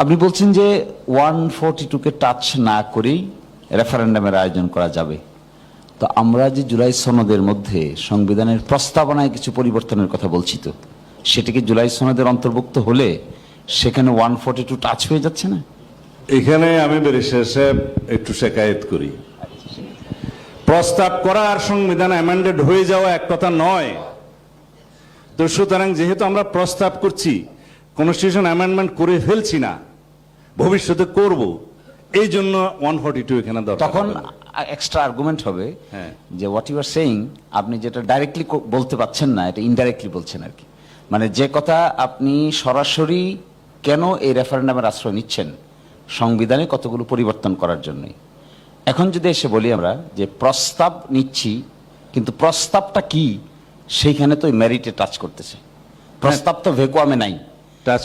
আপনি বলছেন যে 142-কে টাচ না করেই রেফারেন্ডামের আয়োজন করা যাবে। তো আমরা যে জুলাই সনদের মধ্যে সংবিধানের প্রস্তাবনায় কিছু পরিবর্তনের কথা বলছি, তো সেটা কি জুলাই সনদের অন্তর্ভুক্ত হলে সেখানে 142 টাচ হয়ে যাচ্ছে না? এখানে আমি ব্যারিস্টার সাহেব একটু শেকায়েত করি। প্রস্তাব করা আর সংবিধান অ্যামেন্ডেড হয়ে যাওয়া এক কথা নয়। তো সুতরাং যেহেতু আমরা প্রস্তাব করছি, কনস্টিটিউশন অ্যামেন্ডমেন্ট করে ফেলছি না, ভবিষ্যতে করব, এই জন্য 142 এখানে দরকার। তখন এক্সট্রা আর্গুমেন্ট হবে যে হোয়াট ইউ আর সেইং, আপনি যেটা ডাইরেক্টলি বলতে পাচ্ছেন না, এটা ইনডাইরেক্টলি বলছেন আর কি। মানে যে কথা আপনি সরাসরি কেন এই রেফারেন্ডামের আশ্রয় নিচ্ছেন, সংবিধানে কতগুলো পরিবর্তন করার জন্যই। এখন যদি এসে বলি আমরা যে প্রস্তাব নিচ্ছি, কিন্তু প্রস্তাবটা কি সেইখানে তো মেরিটে টাচ করতেছে। প্রস্তাব তো ভ্যাকুয়ামে নাই,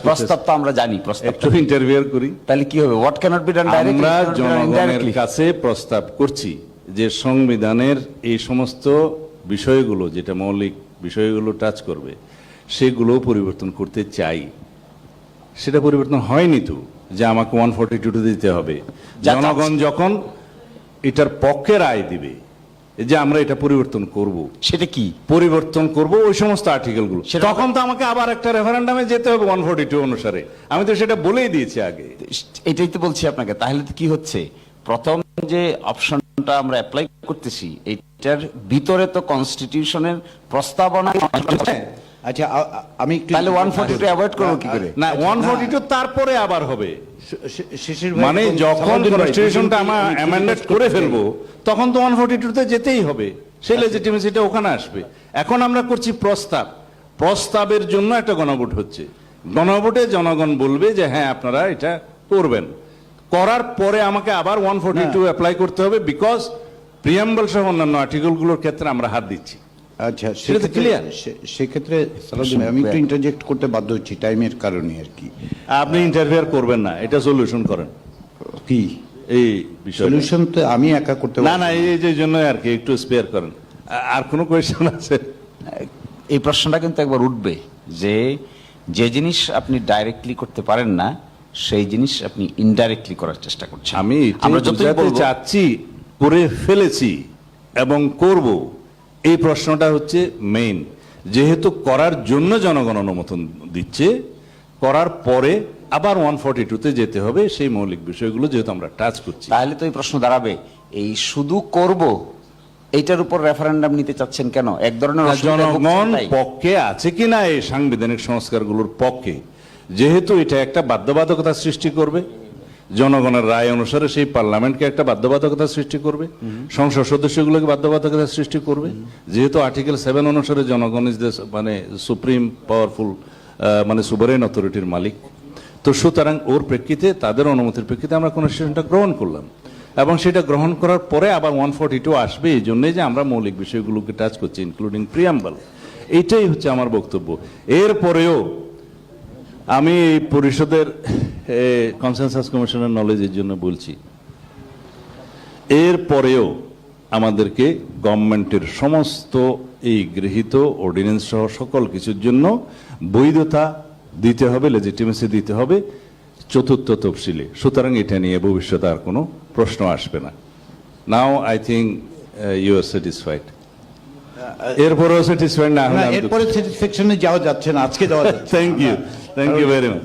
প্রস্তাব তো আমরা জানি। প্রস্তাব একটু ইন্টারভিউ করি, তাহলে কি হবে? What cannot be done directly? আমরা জনগণের কাছে প্রস্তাব করছি যে সংবিধানের এই সমস্ত বিষয়গুলো, যেটা মৌলিক বিষয়গুলো টাচ করবে, সেগুলো পরিবর্তন করতে চাই। সেটা পরিবর্তন হয়নি তো যে আমাকে 142 দিতে হবে। জনগণ যখন এটার পক্ষে রায় দিবে যে আমরা এটা পরিবর্তন করব, সেটা কি পরিবর্তন করব ওই সমস্ত আর্টিকেলগুলো, তখন তো আমাকে আবার একটা রেফারেন্ডামে যেতে হবে 142 অনুসারে। আমি তো সেটা বলেই দিয়েছি আগে। এটাই তো বলছি আপনাকে। তাহলে তো কি হচ্ছে, প্রথম যে অপশনটা আমরা অ্যাপ্লাই করতেছি, এটার ভিতরে তো কনস্টিটিউশনের প্রস্তাবনা। আচ্ছা, আমি একটু তাহলে 142 অ্যাভয়েড করব কি করে? না, 142 তারপরে আবার হবে। শিশির মানে যখন কনস্টিটিউশনটা আমরা অ্যামেন্ডমেন্ট করে ফেলবো, তখন তো 142 তে যেতেই হবে, সেই লেজিটিমেসিটা ওখানে আসবে। এখন আমরা করছি প্রস্তাব, প্রস্তাবের জন্য একটা গণভোট হচ্ছে। গণভোটে জনগণ বলবে যে হ্যাঁ আপনারা এটা করবেন, করার পরে আমাকে আবার 142 অ্যাপ্লাই করতে হবে, বিকজ প্রিয়াম্বল সহ অন্যান্য আর্টিকেলগুলোর ক্ষেত্রে আমরা হাত দিচ্ছি। আচ্ছা, সেটা ক্লিয়ার। সেক্ষেত্রে আমি একটু ইন্টারজেক্ট করতে বাধ্য হচ্ছি টাইমের কারণে আর কি। আপনি ইন্টারফেয়ার করবেন না, এটা সলিউশন করেন। কি এই বিষয় সলিউশন তো আমি একা করতে না, না, এই যে জন্য আর কি একটু স্পেয়ার করেন। আর কোনো কোয়েশ্চেন আছে? এই প্রশ্নটা কিন্তু একবার উঠবে যে যে জিনিস আপনি ডাইরেক্টলি করতে পারেন না, সেই জিনিস আপনি ইনডাইরেক্টলি করার চেষ্টা করছেন। আমি আমরা যতই বলবো চাচ্ছি, করে ফেলেছি এবং করব, এই প্রশ্নটা হচ্ছে মেইন। যেহেতু করার জন্য জনগণ অনুমোদন দিচ্ছে, করার পরে আবার 142 তে যেতে হবে, সেই মৌলিক বিষয়গুলো যেহেতু আমরা টাচ করছি। তাহলে তো এই প্রশ্ন দাঁড়াবে, এই শুধু করব এইটার উপর রেফারেন্ডাম নিতে চাচ্ছেন কেন? এক ধরনের জনগণ পক্ষে আছে কিনা এই সাংবিধানিক সংস্কারগুলোর পক্ষে, যেহেতু এটা একটা বাধ্যবাধকতা সৃষ্টি করবে, জনগণের রায় অনুসারে সেই পার্লামেন্টকে একটা বাধ্যবাধকতা সৃষ্টি করবে, সংসদ সদস্যগুলোকে বাধ্যবাধকতা সৃষ্টি করবে, যেহেতু আর্টিকেল 7 অনুসারে জনগণ ইজ মানে সুপ্রিম পাওয়ারফুল, মানে সুভারেন অথরিটির মালিক। তো সুতরাং ওর প্রেক্ষিতে, তাদের অনুমতির প্রেক্ষিতে আমরা কনস্টিটিউশনটা গ্রহণ করলাম, এবং সেটা গ্রহণ করার পরে আবার 142 আসবে, এই জন্যই যে আমরা মৌলিক বিষয়গুলোকে টাচ করছি, ইনক্লুডিং প্রিয়াম্বল। এইটাই হচ্ছে আমার বক্তব্য। এরপরেও আমি পরিষদের কনসেনসাস কমিশনের নলেজের জন্য বলছি, এরপরেও আমাদেরকে গভর্নমেন্টের সমস্ত এই গৃহীত অর্ডিন্যান্স সহ সকল কিছুর জন্য বৈধতা দিতে হবে, লেজিটিমেসি দিতে হবে চতুর্থ তফসিলে। সুতরাং এটা নিয়ে ভবিষ্যতে আর কোনো প্রশ্ন আসবে না। Now I think you are satisfied. এরপরেও স্যাটিসফাইড না হলে এরপরে স্যাটিসফ্যাকশনে যাওয়া যাচ্ছে না, আজকে যাওয়া যাচ্ছে। Thank you very much.